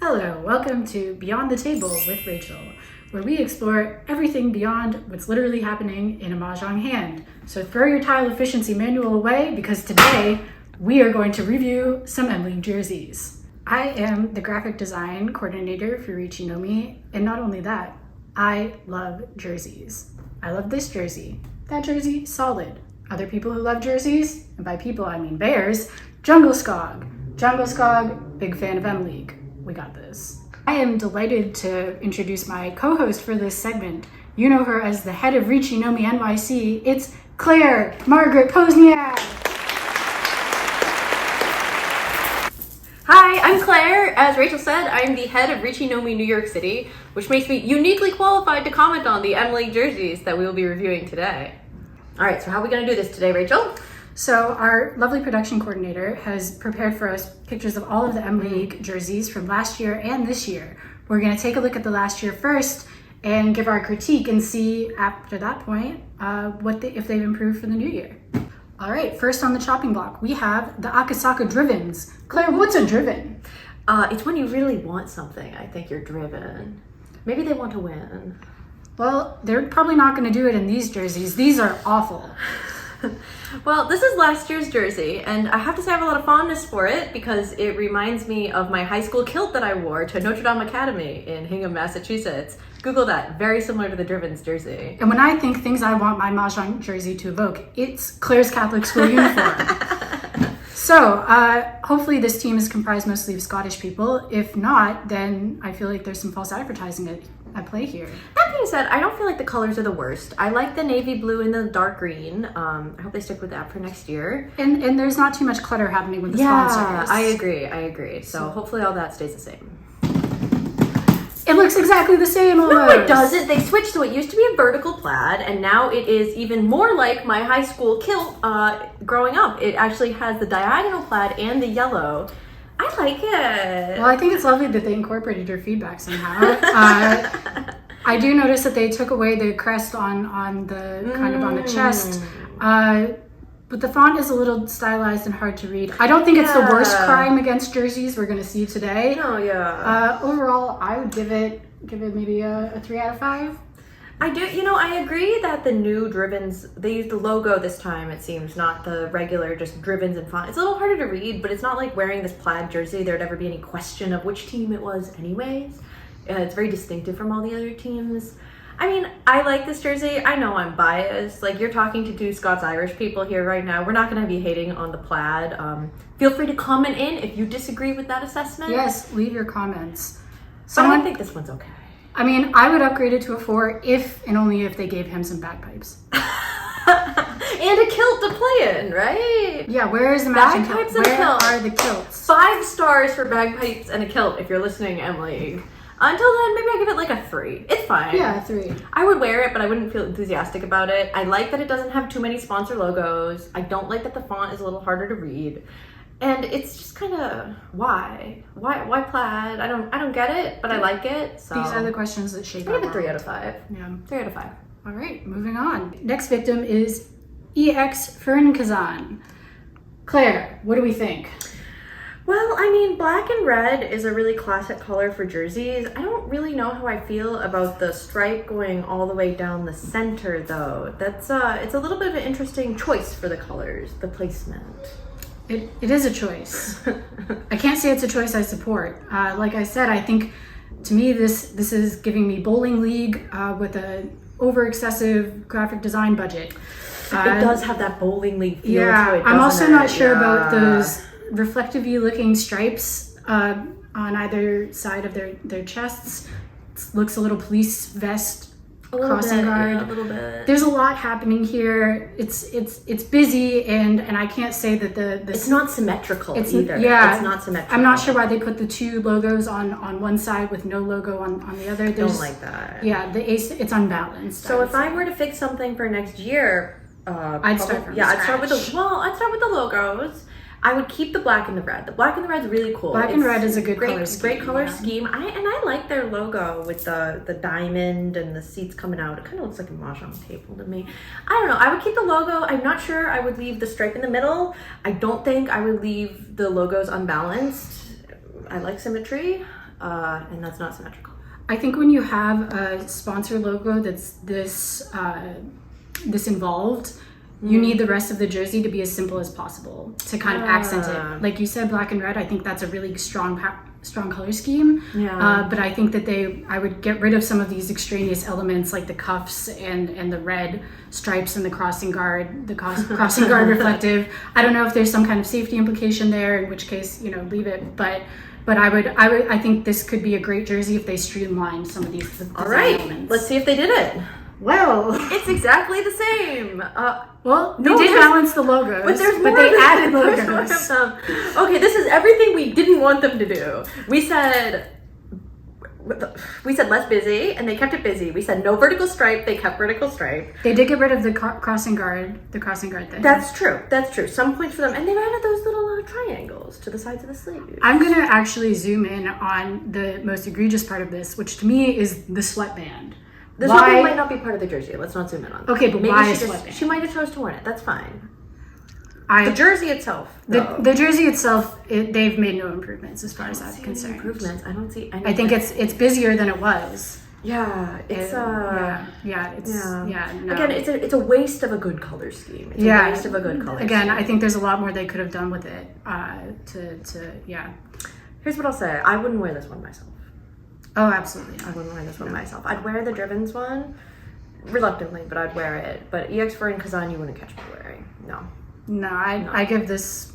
Hello, welcome to Beyond the Table with Rachel, where we explore everything beyond what's literally happening in a mahjong hand. So throw your tile efficiency manual away because today we are going to review some M-League jerseys. I am the graphic design coordinator for Richinomi, and not only that, I love jerseys. I love this jersey. That jersey, solid. Other people who love jerseys, and by people I mean bears, Jungle Skog. Jungle Skog, big fan of M-League. We got this. I am delighted to introduce my co-host for this segment. You know her as the head of Richinomi NYC. It's Claire Margaret Posniak. Hi, I'm Claire. As Rachel said, I'm the head of Richinomi New York City, which makes me uniquely qualified to comment on the M-League jerseys that we will be reviewing today. All right, so how are we going to do this today, Rachel? So our lovely production coordinator has prepared for us pictures of all of the M-League jerseys from last year and this year. We're going to take a look at the last year first and give our critique and see after that point if they've improved for the new year. All right, first on the chopping block, we have the Akasaka Drivens. Claire, what's a driven? It's when you really want something. I think you're driven. Maybe they want to win. Well, they're probably not going to do it in these jerseys. These are awful. Well, this is last year's jersey, and I have to say I have a lot of fondness for it because it reminds me of my high school kilt that I wore to Notre Dame Academy in Hingham, Massachusetts. Google that. Very similar to the Drivens jersey. And when I think things I want my mahjong jersey to evoke, it's Claire's Catholic School uniform. So, hopefully this team is comprised mostly of Scottish people. If not, then I feel like there's some false advertising at play here. That being said, I don't feel like the colors are the worst. I like the navy blue and the dark green. I hope they stick with that for next year. And there's not too much clutter happening with the sponsors. I agree. So hopefully all that stays the same. It looks exactly the same almost. No, it doesn't. They switched to it used to be a vertical plaid, and now it is even more like my high school kilt growing up. It actually has the diagonal plaid and the yellow. I like it. Well, I think it's lovely that they incorporated your feedback somehow. I do notice that they took away the crest on the kind of on the chest. But the font is a little stylized and hard to read. I don't think it's the worst crime against jerseys we're going to see today. No, yeah. Overall, I would give it maybe a 3 out of 5. I do, I agree that the new Drivens, they used the logo this time, it seems, not the regular just Drivens and font. It's a little harder to read, but it's not like wearing this plaid jersey there'd ever be any question of which team it was anyways. It's very distinctive from all the other teams. I mean, I like this jersey. I know I'm biased. Like, you're talking to two Scots-Irish people here right now. We're not going to be hating on the plaid. Feel free to comment in if you disagree with that assessment. Yes, leave your comments. I think this one's okay. I mean, I would upgrade it to a 4 if and only if they gave him some bagpipes. And a kilt to play in, right? Yeah, where is the matching bagpipes kilt? and Where kilt. are the kilts? 5 stars for bagpipes and a kilt if you're listening, M-League. Until then, maybe I give it like a 3. It's fine. Yeah, 3. I would wear it, but I wouldn't feel enthusiastic about it. I like that it doesn't have too many sponsor logos. I don't like that the font is a little harder to read. And it's just kind of, why plaid? I don't get it, but I like it. So These are the questions that shape our I give it 3 world. out of 5. Yeah. 3 out of 5. All right, moving on. Next victim is EX Fernkazan. Claire, what do we think? Well, I mean, black and red is a really classic color for jerseys. I don't really know how I feel about the stripe going all the way down the center, though. That's it's a little bit of an interesting choice for the colors, the placement. It is a choice. I can't say it's a choice I support. Like I said, I think to me this is giving me bowling league with an over excessive graphic design budget. It does have that bowling league feel to it. I'm also doesn't not it? sure about those reflective-y looking stripes on either side of their chests. It looks a little police vest crossing guard. Yeah, a little bit. There's a lot happening here. It's busy and I can't say that the it's not symmetrical either. Yeah, it's not symmetrical. I'm not sure why they put the 2 logos on one side with no logo on the other. Don't like that. Yeah, it's unbalanced. So if I were to fix something for next year, I'd start from I'd start with the logos. I would keep the black and the red. The black and the red is really cool. Black and red is a good color scheme. Great color scheme. I like their logo with the diamond and the seats coming out. It kind of looks like a mahjong table to me. I don't know. I would keep the logo. I'm not sure I would leave the stripe in the middle. I don't think I would leave the logos unbalanced. I like symmetry. and that's not symmetrical. I think when you have a sponsor logo that's this involved, you need the rest of the jersey to be as simple as possible to kind of accent it. Like you said, black and red, I think that's a really strong color scheme. Yeah. But I think that I would get rid of some of these extraneous elements like the cuffs and the red stripes and the crossing guard, crossing guard reflective. I don't know if there's some kind of safety implication there, in which case, leave it. But I think this could be a great jersey if they streamlined some of these design All right, elements. let's see if they did it. Well, it's exactly the same. They did balance the logos, but they added logos. Okay, this is everything we didn't want them to do. We said less busy, and they kept it busy. We said no vertical stripe, they kept vertical stripe. They did get rid of the crossing guard thing. That's true. Some points for them, and they've added those little triangles to the sides of the sleeve. I'm gonna actually zoom in on the most egregious part of this, which to me is the sweatband. The sweatband might not be part of the jersey. Let's not zoom in on that. Okay, but maybe why a sweatband? She might have chose to wear it. That's fine. The jersey itself. The jersey itself, they've made no improvements as far as I'm concerned. Improvements. I don't see any. I think it's busier than it was. Yeah, it's no. Again, it's a waste of a good color scheme. It's a waste of a good color scheme. I think there's a lot more they could have done with it. Here's what I'll say. I wouldn't wear this one myself. Oh, absolutely. I wouldn't wear this one myself. I'd wear the Drivens one reluctantly, but I'd wear it. But EX4 and Kazan, you wouldn't catch me wearing. No. No, I give this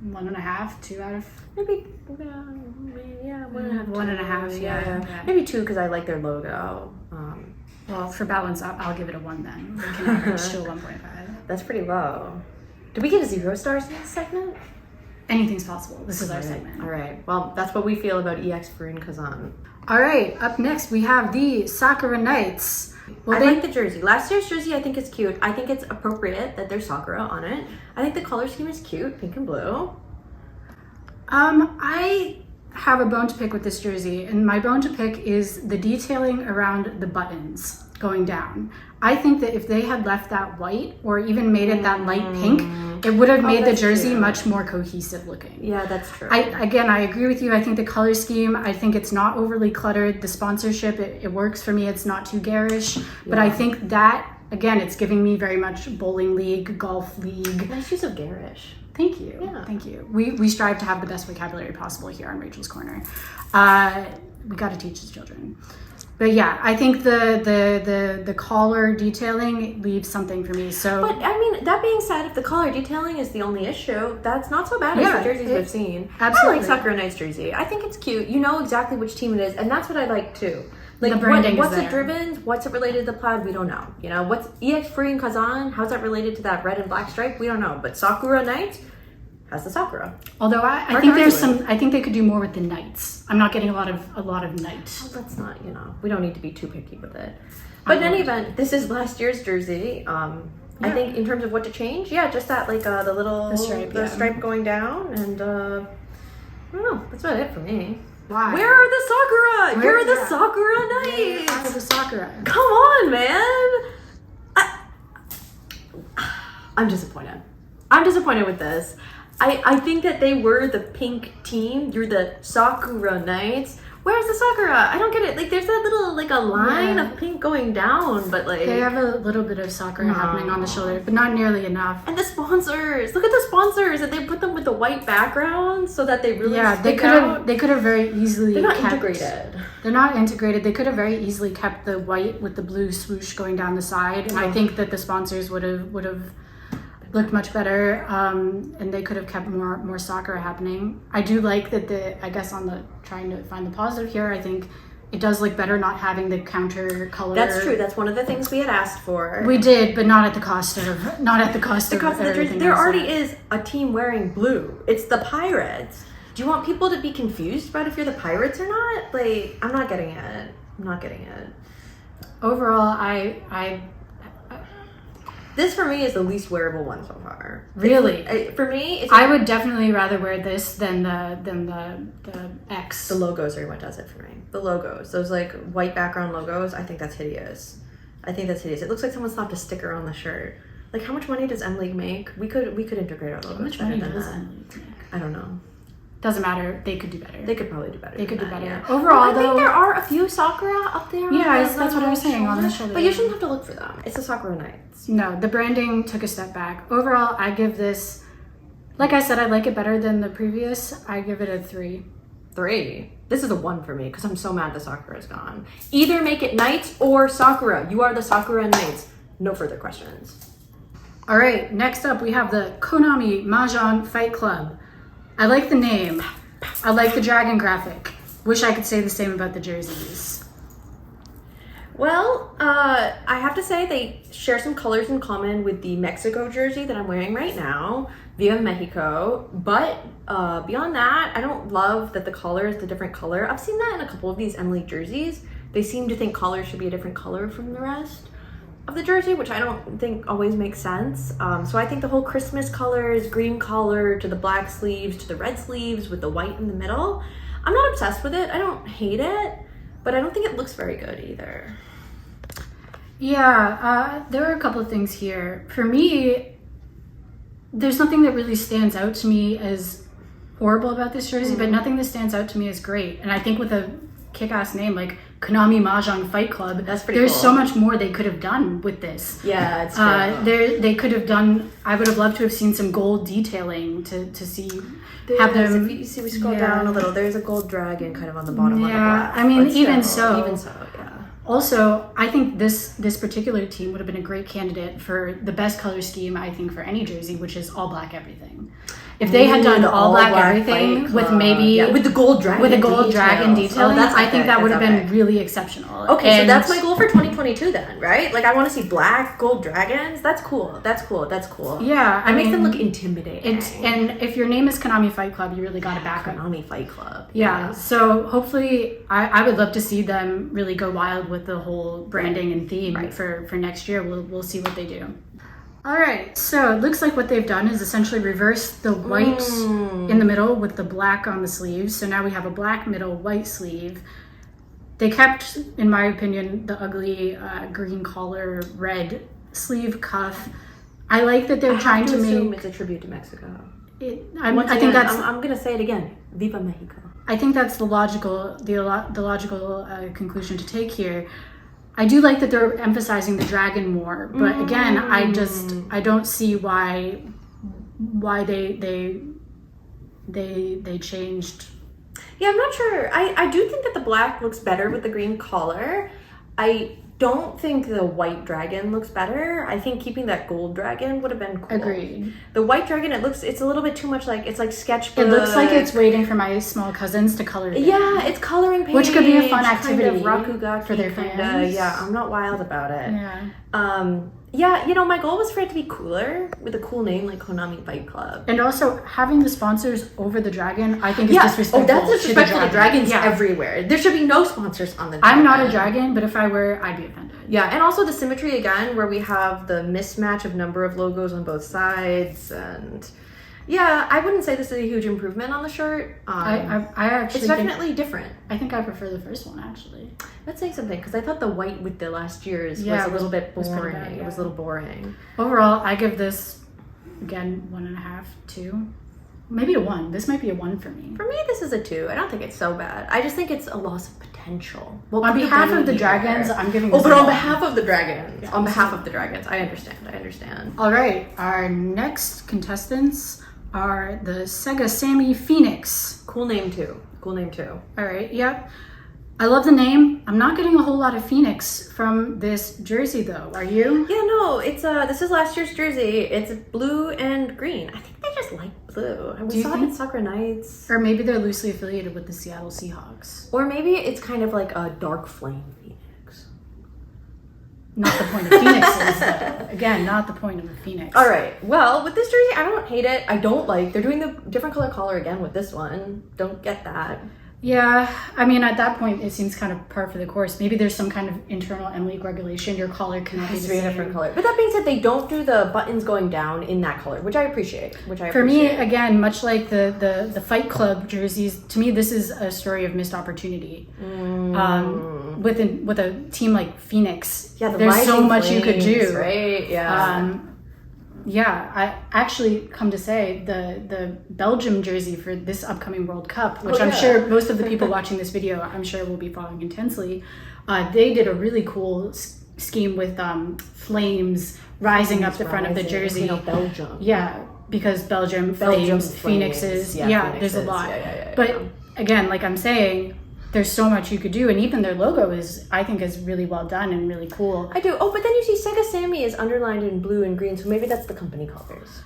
1.5, 2 out of maybe 1.5. 1.5, yeah. Maybe 2 because I like their logo. Well, for balance, I'll give it a 1 then. We can average to a 1.5. That's pretty low. Did we get a 0 stars in this segment? Anything's possible. This is our segment. All right. Well, that's what we feel about EX4 and Kazan. All right. Up next, we have the Sakura Knights. I like the jersey. Last year's jersey, I think is cute. I think it's appropriate that there's Sakura on it. I think the color scheme is cute, pink and blue. I have a bone to pick with this jersey, and my bone to pick is the detailing around the buttons going down. I think that if they had left that white or even made it that light pink, it would have made the jersey much more cohesive looking. Yeah, that's true. I agree with you. I think the color scheme, I think it's not overly cluttered. The sponsorship, it works for me. It's not too garish. But I think that, again, it's giving me very much bowling league, golf league. Nice use of garish. Thank you. Yeah. Thank you. We strive to have the best vocabulary possible here on Rachel's Corner. We got to teach the children. But yeah, I think the collar detailing leaves something for me. So, but I mean, that being said, if the collar detailing is the only issue, that's not so bad as the jerseys we've seen. Absolutely. I like Sakura Knights jersey. I think it's cute. You know exactly which team it is, and that's what I like too. Like the branding what's is it Drivens? What's it related to the plaid? We don't know. You know, what's EX3 and Kazan? How's that related to that red and black stripe? We don't know. But Sakura Knights has the Sakura. Although I think there's some, I think they could do more with the knights. I'm not getting a lot of knights. Well, that's not, we don't need to be too picky with it. But in any event, this is last year's jersey. I think in terms of what to change, just that like the stripe going down, and I don't know. That's about it for me. Why? Where are the Sakura? You're the Sakura Knights. Where are the Sakura? Come on, man. I'm disappointed. I'm disappointed with this. I think that they were the pink team. You're the Sakura Knights. Where's the Sakura? I don't get it. Like, there's that little, like, a line of pink going down, but, like... They have a little bit of Sakura happening on the shoulder, but not nearly enough. And the sponsors! Look at the sponsors! And they put them with the white background so that they really stick out. They could have very easily They're not integrated. They're not integrated. They could have very easily kept the white with the blue swoosh going down the side, and I think that the sponsors would have looked much better, and they could have kept more Sakura happening. I do like that I guess on the trying to find the positive here, I think it does look better not having the counter color. That's true. That's one of the things we had asked for. We did, but not at the cost of the jersey. There already is a team wearing blue. It's the Pirates. Do you want people to be confused about if you're the Pirates or not? Like, I'm not getting it. Overall, this for me is the least wearable one so far. Really? For me, I would definitely rather wear this than the X. The logos are what does it for me. The logos, those like white background logos, I think that's hideous. It looks like someone slapped a sticker on the shirt. Like, how much money does M League make? We could integrate our logos. How much money does M League make? I don't know. doesn't matter. They could do better. They could probably do better. They could do that, better. Yeah. Overall, I think there are a few Sakura up there. Yeah, that's what I was saying on the shoulder. But you shouldn't have to look for them. It's the Sakura Knights. No, the branding took a step back. Overall, I give this, like I said, I like it better than the previous. I give it a 3. 3. This is a 1 for me because I'm so mad the Sakura is gone. Either make it Knights or Sakura. You are the Sakura Knights. No further questions. All right, next up we have the Konami Mahjong Fight Club. I like the name. I like the dragon graphic. Wish I could say the same about the jerseys. Well, I have to say they share some colors in common with the Mexico jersey that I'm wearing right now, Viva Mexico. But beyond that, I don't love that the color is the different color. I've seen that in a couple of these M League jerseys. They seem to think collar should be a different color from the rest of the jersey, which I don't think always makes sense. So I think the whole Christmas colors, green collar to the black sleeves to the red sleeves with the white in the middle, I'm not obsessed with it. I don't hate it, but I don't think it looks very good either. Yeah, there are a couple of things here. For me, there's nothing that really stands out to me as horrible about this jersey, but nothing that stands out to me as great. And I think with a kick-ass name like Konami Mahjong Fight Club, that's pretty there's cool. So much more they could have done with this. Yeah, it's true. They could have done, I would have loved to have seen some gold detailing to see, have them. If you see, we scroll down a little, there's a gold dragon kind of on the bottom of the black. I mean, even so, yeah. Also, I think this particular team would have been a great candidate for the best color scheme, I think, for any jersey, which is all black everything. If they had done all black everything with maybe with the gold dragon detailing, I think that would have been really exceptional. Okay, so that's my goal for 2022 then, right? Like I want to see black gold dragons. That's cool. Yeah, I make them look intimidating. And if your name is Konami Fight Club, you really got to back up. Konami Fight Club. Yeah. So hopefully, I would love to see them really go wild with the whole branding and theme for next year. We'll see what they do. All right, so it looks like what they've done is essentially reverse the white in the middle with the black on the sleeves. So now we have a black middle, white sleeve. They kept, in my opinion, the ugly green collar, red sleeve cuff. I like that they're trying to assume make. It's a tribute to Mexico. I think that's. I'm gonna say it again. Viva Mexico. I think that's the logical conclusion to take here. I do like that they're emphasizing the dragon more, but again, I don't see why they changed. Yeah, I'm not sure. I do think that the black looks better with the green collar. I don't think the white dragon looks better. I think keeping that gold dragon would have been cool. Agreed. The white dragon, it's a little bit too much like, it's like sketchbook. It looks like it's waiting for my small cousins to color it. Yeah, it's coloring page. Which could be a fun activity for their fans. Yeah, I'm not wild about it. Yeah. Yeah, my goal was for it to be cooler with a cool name like Konami Fight Club. And also having the sponsors over the dragon, I think is disrespectful. Oh, that's disrespectful to dragons everywhere. There should be no sponsors on the dragon. I'm not a dragon, but if I were, I'd be offended. Yeah, and also the symmetry again, where we have the mismatch of number of logos on both sides, and yeah, I wouldn't say this is a huge improvement on the shirt. I actually it's definitely different. I think I prefer the first one actually. Let's say something, because I thought the white with the last year's was a little bit boring. It was a little boring. Overall, I give this again 1.5, 2. Maybe a 1. This might be a 1 for me. For me, this is a 2. I don't think it's so bad. I just think it's a loss of potential. Well, on behalf of the dragons, I'm giving this but on behalf of the dragons. Yeah, on behalf of the dragons. I understand. All right. Our next contestants are the Sega Sammy Phoenix. Cool name too. All right. Yep. I love the name. I'm not getting a whole lot of Phoenix from this jersey though. Are you? Yeah, no, it's this is last year's jersey. It's blue and green. I think they just like blue. We saw it in Sakura Knights. Or maybe they're loosely affiliated with the Seattle Seahawks. Or maybe it's kind of like a dark flame Phoenix. Not the point of Phoenixes though. Again, not the point of a Phoenix. All right. Well, with this jersey, I don't hate it. I don't like. They're doing the different color collar again with this one. Don't get that. Yeah, I mean, at that point, it seems kind of par for the course. Maybe there's some kind of internal M League regulation. Your collar cannot be the same. Different color. But that being said, they don't do the buttons going down in that color, which I appreciate. For me, again, much like the Fight Club jerseys, to me, this is a story of missed opportunity. With a team like Phoenix, there's so much you could do. Right? Yeah. Yeah, I actually come to say the Belgium jersey for this upcoming World Cup, which I'm sure most of the people watching this video, I'm sure will be following intensely. They did a really cool scheme with flames rising up the front of the jersey. You know, Belgium. Yeah, because Belgium flames, phoenixes. Yeah, there's a lot. But again, like I'm saying, there's so much you could do, and even their logo I think is really well done and really cool. I do. Oh, but then you see Sega Sammy is underlined in blue and green, so maybe that's the company colors.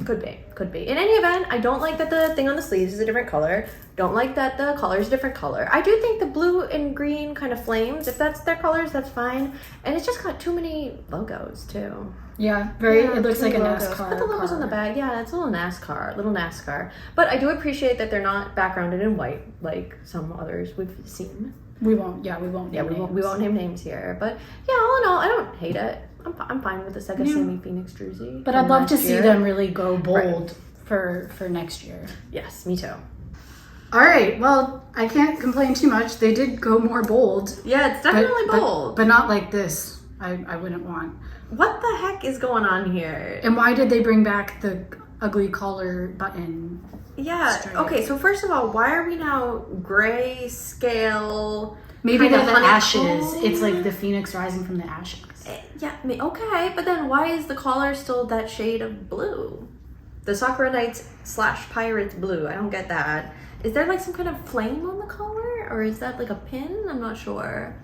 Could be. In any event, I don't like that the thing on the sleeves is a different color. Don't like that the collar is a different color. I do think the blue and green kind of flames, if that's their colors, that's fine. And it's just got too many logos, too. Yeah, it looks like a NASCAR. Put the logos on the back. Yeah, it's a little NASCAR. But I do appreciate that they're not backgrounded in white like some others we've seen. We won't name names here. But yeah, all in all, I don't hate it. I'm fine with the Sega Sammy Phoenix jersey. But I'd love to see them really go bold for next year. Yes, me too. All right, well, I can't complain too much. They did go more bold. Yeah, it's definitely bold. But not like this. I wouldn't want. What the heck is going on here? And why did they bring back the ugly collar button? Yeah, stripe? Okay, so first of all, why are we now gray scale? Maybe they're the ashes. It's like the phoenix rising from the ashes. Yeah, okay, but then why is the collar still that shade of blue? The Sakura Knights / Pirates blue. I don't get that. Is there like some kind of flame on the collar? Or is that like a pin? I'm not sure.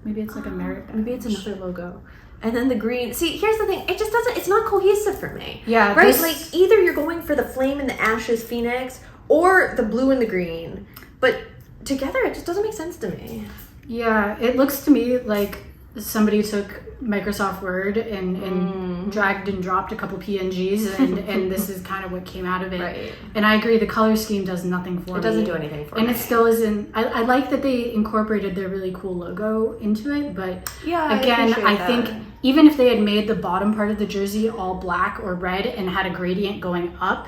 Maybe it's like a merit badge. Maybe it's another logo. And then the green. See, here's the thing. It just doesn't, it's not cohesive for me. Yeah. Right? Like either you're going for the flame and the ashes phoenix or the blue and the green. But together it just doesn't make sense to me. Yeah, it looks to me like somebody took Microsoft Word and dragged and dropped a couple PNGs and this is kind of what came out of it. Right. And I agree, the color scheme does nothing for me. It doesn't do anything for me. And it still isn't. I like that they incorporated their really cool logo into it, but again, I think even if they had made the bottom part of the jersey all black or red and had a gradient going up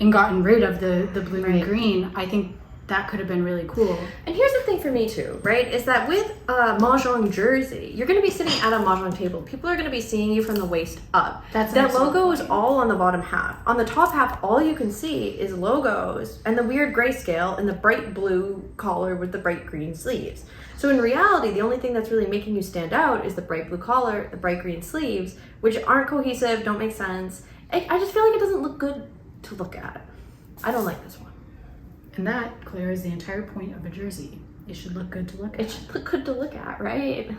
and gotten rid of the blue and green, I think that could have been really cool. And here's the thing for me too, right? Is that with a mahjong jersey, you're going to be sitting at a mahjong table. People are going to be seeing you from the waist up. That logo is all on the bottom half. On the top half, all you can see is logos and the weird grayscale and the bright blue collar with the bright green sleeves. So in reality, the only thing that's really making you stand out is the bright blue collar, the bright green sleeves, which aren't cohesive, don't make sense. I just feel like it doesn't look good to look at. I don't like this one. And that, Claire, is the entire point of a jersey. It should look good to look at. It should look good to look at, right?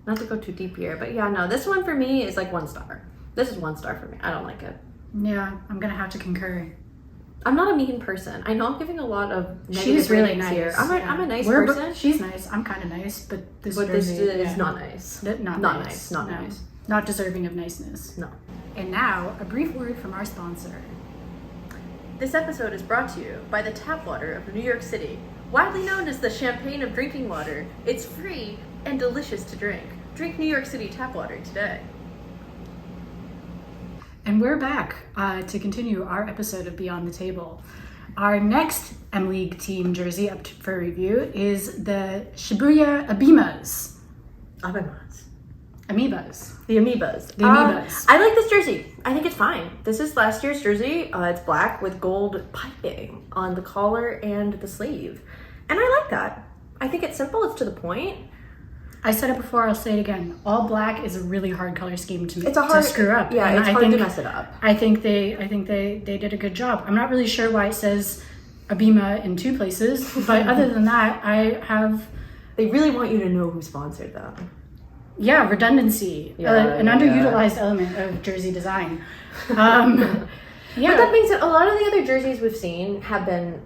Not to go too deep here, but yeah, no, this one for me is like 1 star. This is 1 star for me. I don't like it. Yeah, I'm gonna have to concur. I'm not a mean person. I know I'm giving a lot of negative She's really nice here. I'm a nice person. She's nice. I'm kind of nice, but this jersey is not nice. Not nice. Not deserving of niceness. No. And now, a brief word from our sponsor. This episode is brought to you by the tap water of New York City, widely known as the champagne of drinking water. It's free and delicious to drink. Drink New York City tap water today. And we're back to continue our episode of Beyond the Table. Our next M-League team jersey up for review is the Shibuya Abimas. Amoebas. The amoebas. I like this jersey. I think it's fine. This is last year's jersey. It's black with gold piping on the collar and the sleeve. And I like that. I think it's simple. It's to the point. I said it before, I'll say it again. All black is a really hard color scheme to screw up. Yeah, and it's hard to mess it up. I think they did a good job. I'm not really sure why it says Abima in 2 places, but other than that, They really want you to know who sponsored them. Yeah, redundancy. An underutilized element of jersey design. Yeah. But that being said, a lot of the other jerseys we've seen have been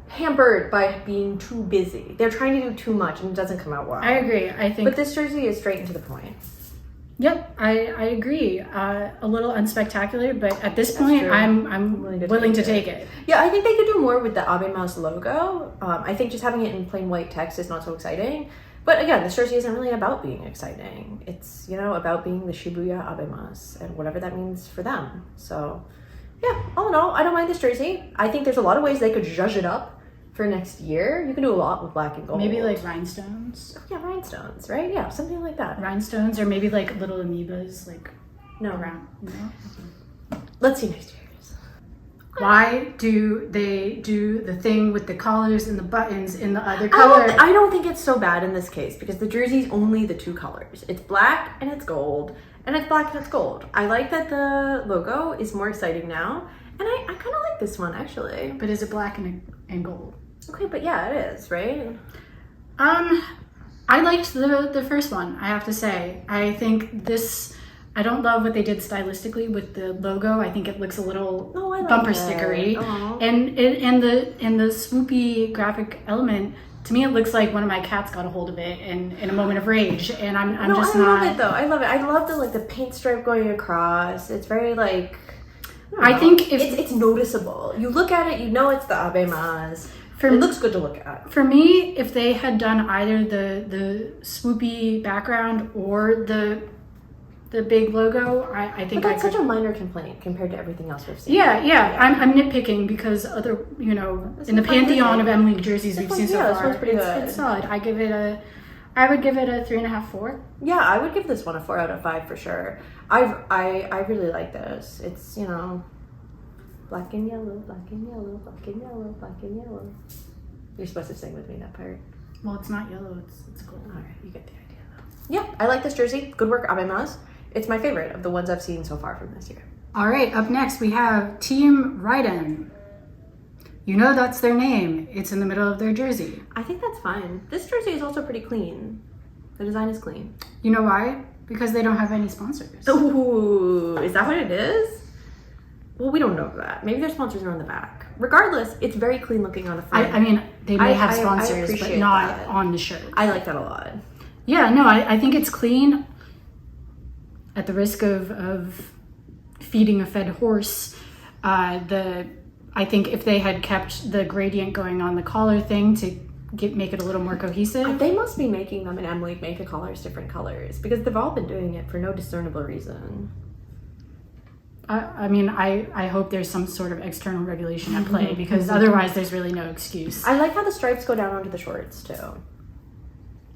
hampered by being too busy. They're trying to do too much and it doesn't come out well. I agree. But this jersey is straight and to the point. Yep, I agree. A little unspectacular, but at this point, I'm willing to take it. Yeah, I think they could do more with the Abimas logo. I think just having it in plain white text is not so exciting. But again, this jersey isn't really about being exciting. It's, about being the Shibuya Abimas and whatever that means for them. So, yeah, all in all, I don't mind this jersey. I think there's a lot of ways they could zhuzh it up for next year. You can do a lot with black and gold. Maybe like rhinestones. Yeah, rhinestones, right? Yeah, something like that. Rhinestones, or maybe like little amoebas, like No. around. No. Let's see next year's. Why do they do the thing with the collars and the buttons in the other color? I don't think it's so bad in this case because the jersey's only the 2 colors. It's black and it's gold, and it's black and it's gold. I like that the logo is more exciting now, and I kind of like this one actually. But is it black and gold? Okay, but yeah, it is, right? I liked the first one, I have to say. I think this, I don't love what they did stylistically with the logo. I think it looks a little bumper stickery. And in the swoopy graphic element, to me it looks like one of my cats got a hold of it in a moment of rage, and I'm just not. I love it though. I love it. I love the paint stripe going across. It's very like. I think if it's noticeable. You look at it, you know it's the ABEMAs. It looks good to look at. For me, if they had done either the swoopy background or the big logo, I think but that's such a minor complaint compared to everything else we've seen. Yeah. I'm nitpicking because other, in the pantheon of M League jerseys we've seen so far, this one's pretty good. It's solid. I would give it a 3.5, 4. Yeah, I would give this one a 4 out of 5 for sure. I really like this. It's black and yellow, black and yellow, black and yellow, black and yellow. You're supposed to sing with me that part. Well, it's not yellow, it's gold. All right, you get the idea though. Yeah, I like this jersey. Good work, ABEMAs. It's my favorite of the ones I've seen so far from this year. All right, up next we have Team Ryden. You know that's their name. It's in the middle of their jersey. I think that's fine. This jersey is also pretty clean. The design is clean. You know why? Because they don't have any sponsors. Ooh, is that what it is? Well, we don't know that. Maybe their sponsors are on the back. Regardless, it's very clean looking on the front. I mean, they may have I sponsors, but appreciate not that. on the shirt. I like that a lot. Yeah, no, I think it's clean. At the risk of feeding a fed horse, I think if they had kept the gradient going on the collar thing to make it a little more cohesive. They must be making them in M League make the collars different colors because they've all been doing it for no discernible reason. I mean, I hope there's some sort of external regulation at play because otherwise there's really no excuse. I like how the stripes go down onto the shorts too.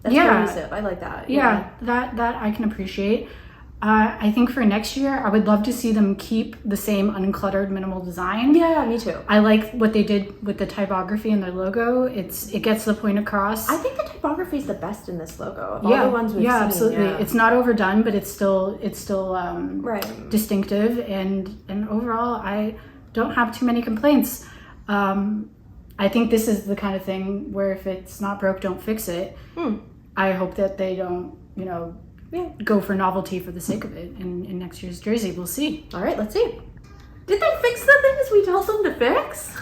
That's cohesive. I like that. Yeah, that I can appreciate. I think for next year, I would love to see them keep the same uncluttered minimal design. Yeah, me too. I like what they did with the typography in their logo. It gets the point across. I think the typography is the best in this logo of all the ones we've seen. Absolutely. Yeah. It's not overdone, but it's still right. distinctive, and overall, I don't have too many complaints. I think this is the kind of thing where if it's not broke, don't fix it. I hope that they don't, go for novelty for the sake of it in next year's jersey. We'll see. All right, let's see. Did they fix the things we told them to fix?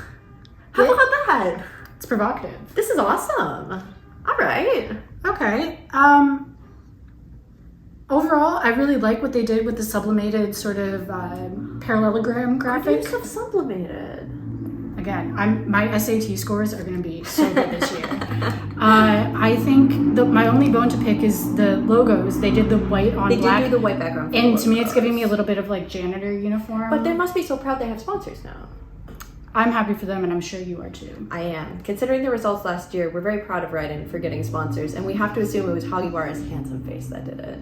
How about that? It's provocative. This is awesome. All right. Okay. Overall, I really like what they did with the sublimated sort of parallelogram graphic. Good use of sublimated. Again, my SAT scores are going to be so good this year. I think my only bone to pick is the logos. They did the white on black. They did do the white background. And to me, it's giving me a little bit of like janitor uniform. But they must be so proud they have sponsors now. I'm happy for them, and I'm sure you are too. I am. Considering the results last year, we're very proud of Ryden for getting sponsors, and we have to assume it was Hagiwara's handsome face that did it.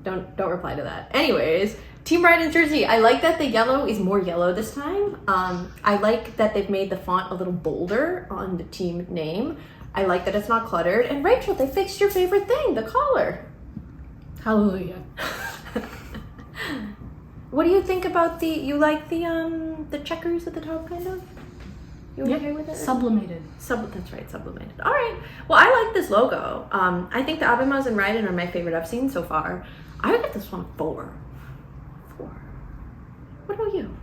Don't reply to that. Anyways, Team Ryden jersey. I like that the yellow is more yellow this time. I like that they've made the font a little bolder on the team name. I like that it's not cluttered. And Rachel, they fixed your favorite thing, the collar. Hallelujah. What do you think about you like the checkers at the top, kind of? You okay with it? Sublimated. That's right, sublimated. All right. Well, I like this logo. I think the ABEMAs and Ryden are my favorite I've seen so far. I would give this one a 4. 4. What about you?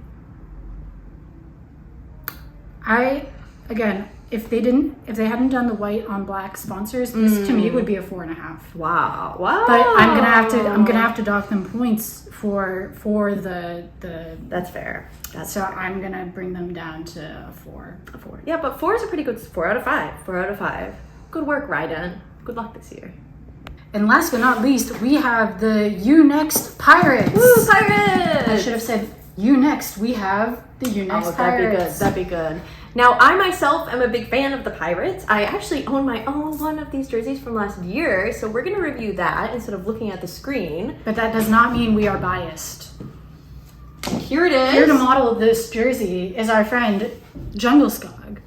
If they hadn't done the white on black sponsors, this to me would be a 4.5. Wow. But I'm gonna have to dock them points for the. That's fair. I'm gonna bring them down to a 4. A 4. Yeah, but 4 is a pretty good 4 out of 5. 4 out of 5. Good work, Ryden. Good luck this year. And last but not least, we have the You Next Pirates. Woo, Pirates! I should have said You Next. We have the You Next Pirates. That'd be good. Now, I myself am a big fan of the Pirates. I actually own my own one of these jerseys from last year, so we're going to review that instead of looking at the screen. But that does not mean we are biased. Here it is. Here to model this jersey is our friend Jungle Skog.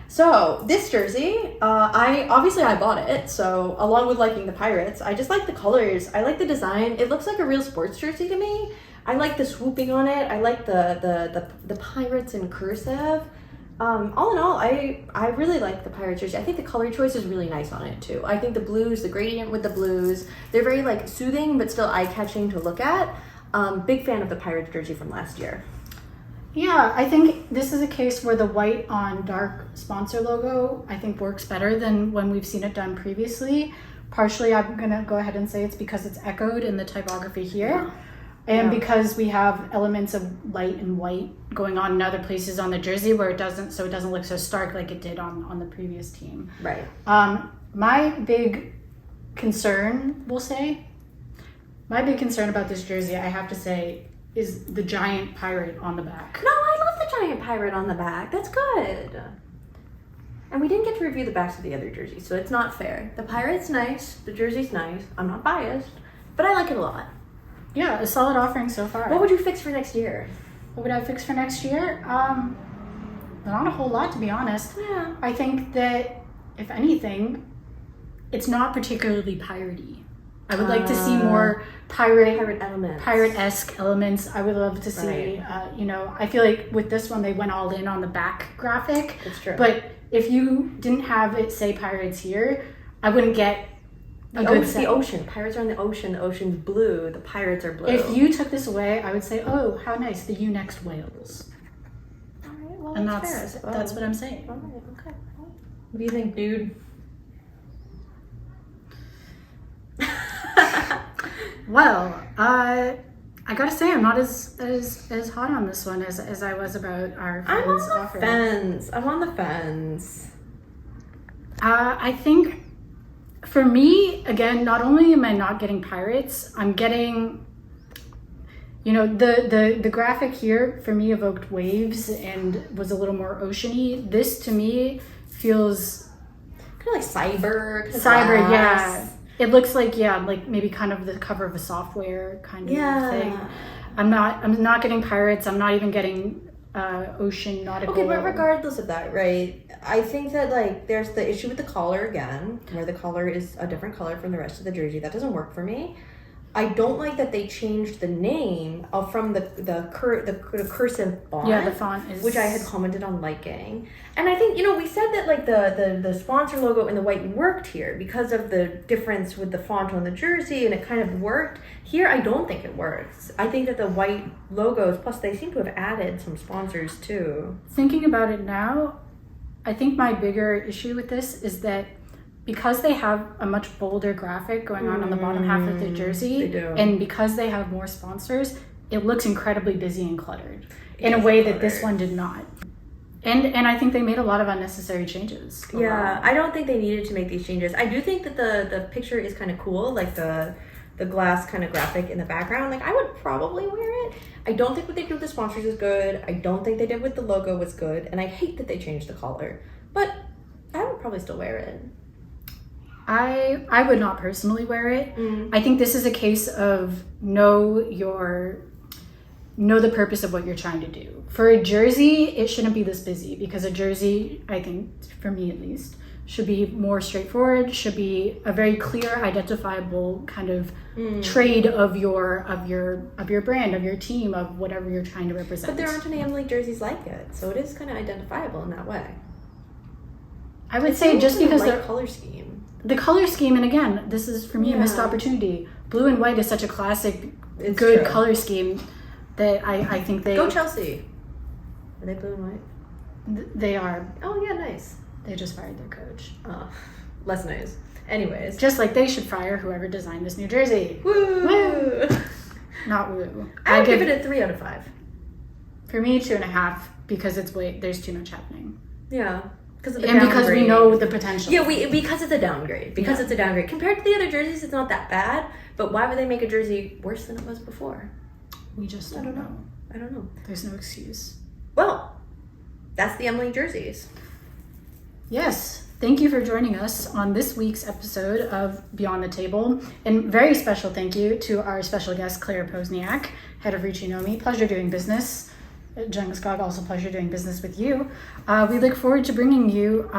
So this jersey, I bought it. So along with liking the Pirates, I just like the colors. I like the design. It looks like a real sports jersey to me. I like the swooping on it. I like the Pirates in cursive. All in all, I really like the Pirates jersey. I think the color choice is really nice on it too. I think the blues, the gradient with the blues, they're very like soothing but still eye-catching to look at. Big fan of the Pirates jersey from last year. Yeah, I think this is a case where the white on dark sponsor logo, I think, works better than when we've seen it done previously. Partially, I'm going to go ahead and say it's because it's echoed in the typography here. And because we have elements of light and white going on in other places on the jersey where it doesn't look so stark like it did on the previous team. Right. My big concern about this jersey, I have to say, is the giant pirate on the back. No, I love the giant pirate on the back. That's good. And we didn't get to review the backs of the other jerseys, so it's not fair. The pirate's nice. The jersey's nice. I'm not biased, but I like it a lot. Yeah, a solid offering so far. What would you fix for next year? What would I fix for next year? Not a whole lot, to be honest. Yeah. I think that, if anything, it's not particularly piratey. I would like to see more pirate elements, pirate-esque elements. I would love to see, I feel like with this one they went all in on the back graphic. That's true. But if you didn't have it say pirates here, I wouldn't get a good sense. The ocean. Pirates are in the ocean. The ocean's blue. The pirates are blue. If you took this away, I would say, oh, how nice, the U next whales. All right, well, And that's fair. that's what I'm saying. All right, okay. What do you think, dude? Well, I gotta say I'm not as hot on this one as I was about our friend's offering. I'm on the fence. I think for me, again, not only am I not getting pirates, I'm getting, the graphic here for me evoked waves and was a little more oceany. This to me feels kind of like cyber. Cyber, yeah. It looks like maybe kind of the cover of a software kind of thing. I'm not getting pirates. I'm not even getting ocean nautical. Okay, but regardless of that, right? I think that there's the issue with the collar again, where the collar is a different color from the rest of the jersey. That doesn't work for me. I don't like that they changed the name from the cursive font. Yeah, the font is, which I had commented on liking. And I think we said that the sponsor logo in the white worked here because of the difference with the font on the jersey, and it kind of worked. Here, I don't think it works. I think that the white logos, plus they seem to have added some sponsors too. Thinking about it now, I think my bigger issue with this is that because they have a much bolder graphic going on the bottom half of the jersey, they do. And because they have more sponsors, it looks incredibly busy and cluttered in a way that this one did not. And I think they made a lot of unnecessary changes. Yeah, I don't think they needed to make these changes. I do think that the picture is kind of cool, like the glass kind of graphic in the background. I would probably wear it. I don't think what they did with the sponsors is good. I don't think they did with the logo was good. And I hate that they changed the color. But I would probably still wear it. I would not personally wear it. I think this is a case of know the purpose of what you're trying to do. For a jersey, it shouldn't be this busy because a jersey, I think, for me at least, should be more straightforward, should be a very clear, identifiable kind of trade of your brand, of your team, of whatever you're trying to represent. But there aren't any M-League jerseys like it, so it is kind of identifiable in that way. I would say just because the color scheme. The color scheme, and again, this is for me a missed opportunity. Blue and white is such a classic, good color scheme that I think they... Go Chelsea! Are they blue and white? They are. Oh yeah, nice. They just fired their coach. Oh, less nice. Anyways. Just like they should fire whoever designed this new jersey. Woo! Woo! Not woo. I would give it a 3 out of 5. For me, 2.5 because there's too much happening. Yeah. Because we know the potential. Yeah, because it's a downgrade. It's a downgrade. Compared to the other jerseys, it's not that bad. But why would they make a jersey worse than it was before? We just don't know. I don't know. There's no excuse. Well, that's the Emily jerseys. Yes. Thank you for joining us on this week's episode of Beyond the Table. And very special thank you to our special guest, Claire Posniak, head of Richinomi. Pleasure doing business. Jungskog, also pleasure doing business with you. We look forward to bringing you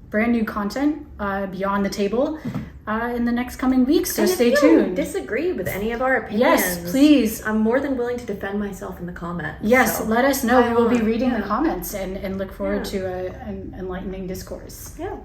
brand new content Beyond the Table in the next coming weeks, so stay tuned. Disagree with any of our opinions? Yes, please. I'm more than willing to defend myself in the comments. Yes, so. let us know. We will be reading the comments and look forward to an enlightening discourse. Yeah.